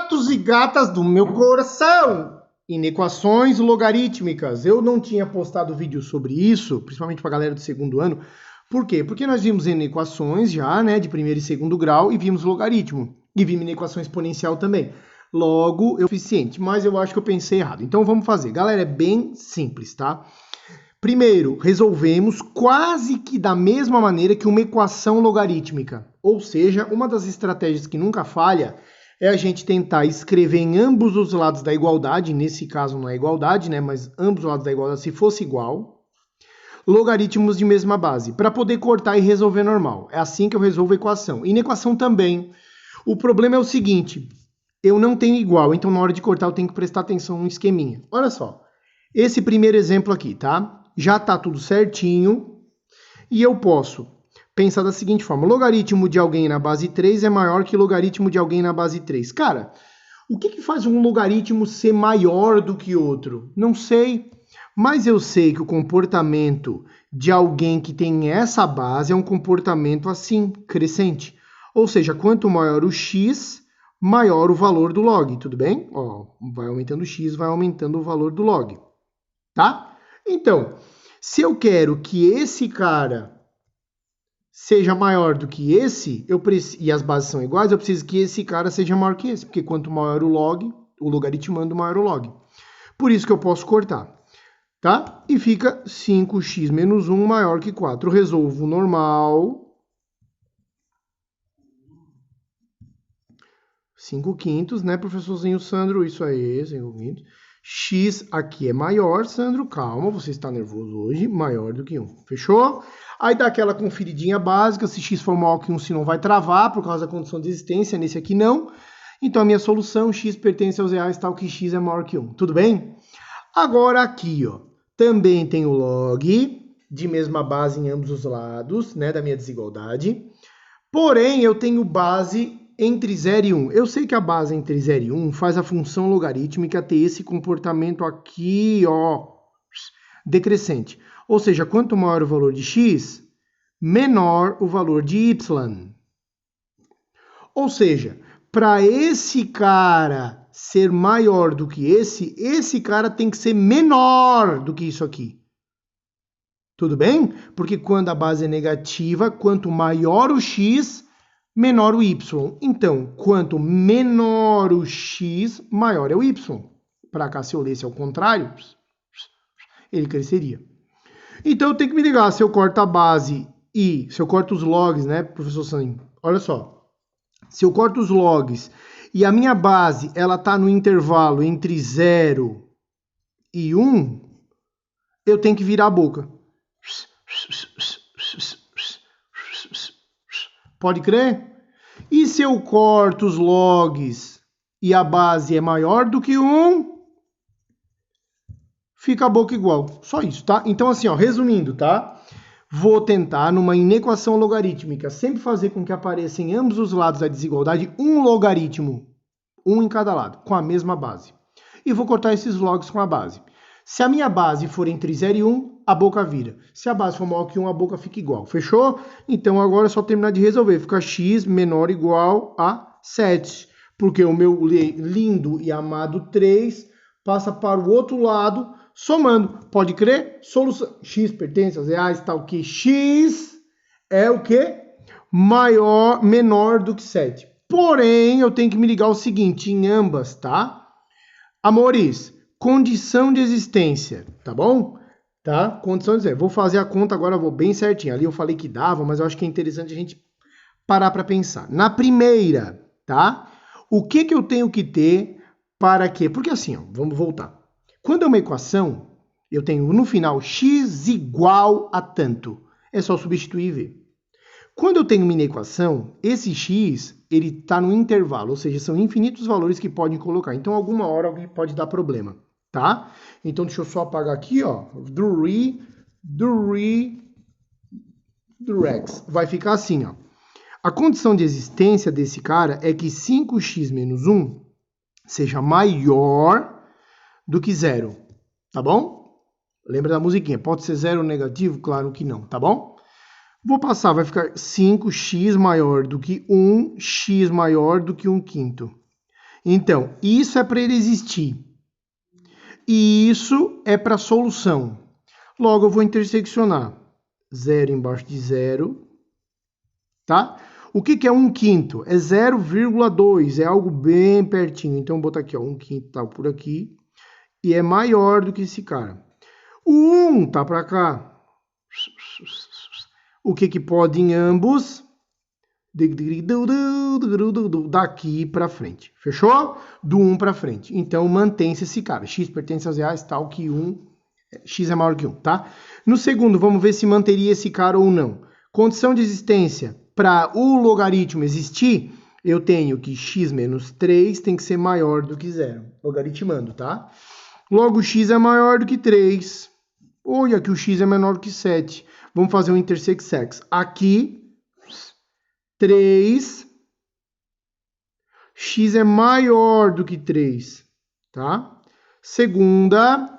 gatos e gatas do meu coração! Inequações logarítmicas. Eu não tinha postado vídeo sobre isso, principalmente para a galera do segundo ano. Por quê? Porque nós vimos inequações já, né, de primeiro e segundo grau, e vimos logaritmo. E vimos inequação exponencial também. Logo, é suficiente, mas eu acho que eu pensei errado. Então vamos fazer. Galera, é bem simples, tá? Primeiro, resolvemos quase que da mesma maneira que uma equação logarítmica. Ou seja, uma das estratégias que nunca falha é a gente tentar escrever em ambos os lados da igualdade, nesse caso não é igualdade, né, mas ambos os lados da igualdade, se fosse igual, logaritmos de mesma base, para poder cortar e resolver normal. É assim que eu resolvo a equação. E na equação também. O problema é o seguinte, eu não tenho igual, então na hora de cortar eu tenho que prestar atenção no esqueminha. Olha só, esse primeiro exemplo aqui, tá? Já tá tudo certinho e eu posso pensar da seguinte forma, logaritmo de alguém na base 3 é maior que logaritmo de alguém na base 3. Cara, o que faz um logaritmo ser maior do que outro? Não sei, mas eu sei que o comportamento de alguém que tem essa base é um comportamento assim, crescente. Ou seja, quanto maior o x, maior o valor do log, tudo bem? Ó, vai aumentando o x, vai aumentando o valor do log, tá? Então, se eu quero que esse cara seja maior do que esse, e as bases são iguais, eu preciso que esse cara seja maior que esse, porque quanto maior o log, o logaritmando, maior o log. Por isso que eu posso cortar, tá? E fica 5x menos 1 maior que 4. Eu resolvo normal. 5 quintos, né, professorzinho Sandro? Isso aí, 5 quintos. X aqui é maior, Sandro, calma, você está nervoso hoje, maior do que 1, fechou? Aí dá aquela conferidinha básica, se x for maior que 1, se não vai travar, por causa da condição de existência, nesse aqui não. Então a minha solução, x pertence aos reais, tal que x é maior que 1, tudo bem? Agora aqui, ó, também tem o log, de mesma base em ambos os lados, né, da minha desigualdade. Porém, eu tenho base entre 0 e 1. Eu sei que a base entre 0 e 1 faz a função logarítmica ter esse comportamento aqui, ó, decrescente. Ou seja, quanto maior o valor de x, menor o valor de y. Ou seja, para esse cara ser maior do que esse cara tem que ser menor do que isso aqui. Tudo bem? Porque quando a base é negativa, quanto maior o x, menor o y. Então, quanto menor o x, maior é o y. Para cá, se eu lesse ao contrário, ele cresceria. Então, eu tenho que me ligar se eu corto a base e se eu corto os logs, né, professor Sam? Olha só. Se eu corto os logs e a minha base, ela está no intervalo entre 0 e 1, eu tenho que virar a boca. Pode crer? E se eu corto os logs e a base é maior do que 1, fica a boca igual. Só isso, tá? Então assim, ó, resumindo, tá? Vou tentar, numa inequação logarítmica, sempre fazer com que apareça em ambos os lados da desigualdade um logaritmo, um em cada lado, com a mesma base. E vou cortar esses logs com a base. Se a minha base for entre 0 e 1, a boca vira. Se a base for maior que 1, a boca fica igual. Fechou? Então agora é só terminar de resolver. Fica x menor ou igual a 7. Porque o meu lindo e amado 3 passa para o outro lado, somando. Pode crer? Solução. X pertence aos reais, tal que x é o quê? Menor do que 7. Porém, eu tenho que me ligar o seguinte, em ambas, tá? Amores, condição de existência, tá bom? Tá? Condição de existência. Vou fazer a conta agora, vou bem certinho. Ali eu falei que dava, mas eu acho que é interessante a gente parar para pensar. Na primeira, tá? O que eu tenho que ter para quê? Porque assim, ó, vamos voltar. Quando é uma equação, eu tenho no final x igual a tanto. É só substituir e ver. Quando eu tenho uma inequação, esse x, ele está no intervalo, ou seja, são infinitos valores que podem colocar. Então, alguma hora alguém pode dar problema, tá? Então, deixa eu só apagar aqui, ó. Rex. Vai ficar assim, ó. A condição de existência desse cara é que 5x menos 1 seja maior do que 0, tá bom? Lembra da musiquinha? Pode ser 0 negativo? Claro que não, tá bom? Vou passar, vai ficar 5x maior do que 1, x maior do que 1 quinto. Então, isso é para ele existir. E isso é para a solução. Logo, eu vou interseccionar 0 embaixo de 0, tá? O que é 1/5? É 0,2, é algo bem pertinho. Então, eu vou botar aqui, ó, 1/5 tá por aqui, e é maior do que esse cara. O 1 tá para cá. O que pode em ambos? Daqui para frente. Fechou? Do 1 para frente. Então, mantém-se esse cara. X pertence aos reais, tal que 1. X é maior que 1, tá? No segundo, vamos ver se manteria esse cara ou não. Condição de existência. Para o logaritmo existir, eu tenho que x menos 3 tem que ser maior do que 0. Logaritmando, tá? Logo, x é maior do que 3. Olha que o x é menor do que 7. Vamos fazer um intersect-sex. Aqui, 3. X é maior do que 3, tá? Segunda,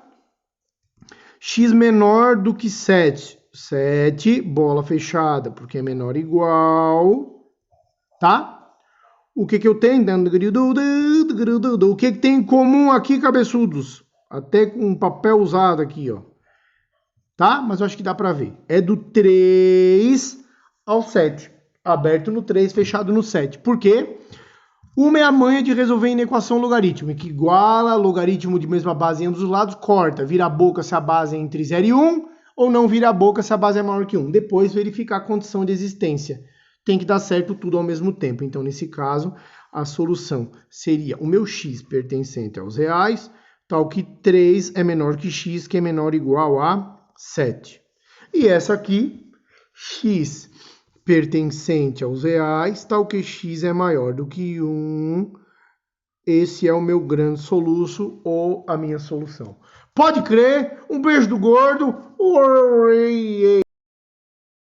x menor do que 7. 7, bola fechada, porque é menor ou igual, tá? O que eu tenho? O que tem em comum aqui, cabeçudos? Até com um papel usado aqui, ó. Tá? Mas eu acho que dá pra ver. É do 3 ao 7. Aberto no 3, fechado no 7. Por quê? Uma é a manha de resolver em equação logarítmica, que iguala logaritmo de mesma base em ambos os lados, corta, vira a boca se a base é entre 0 e 1, ou não vira a boca se a base é maior que 1. Depois verificar a condição de existência. Tem que dar certo tudo ao mesmo tempo. Então, nesse caso, a solução seria o meu x pertencente aos reais, tal que 3 é menor que x, que é menor ou igual a 7. E essa aqui, x pertencente aos reais, tal que x é maior do que 1. Esse é o meu grande soluço ou a minha solução. Pode crer, um beijo do gordo.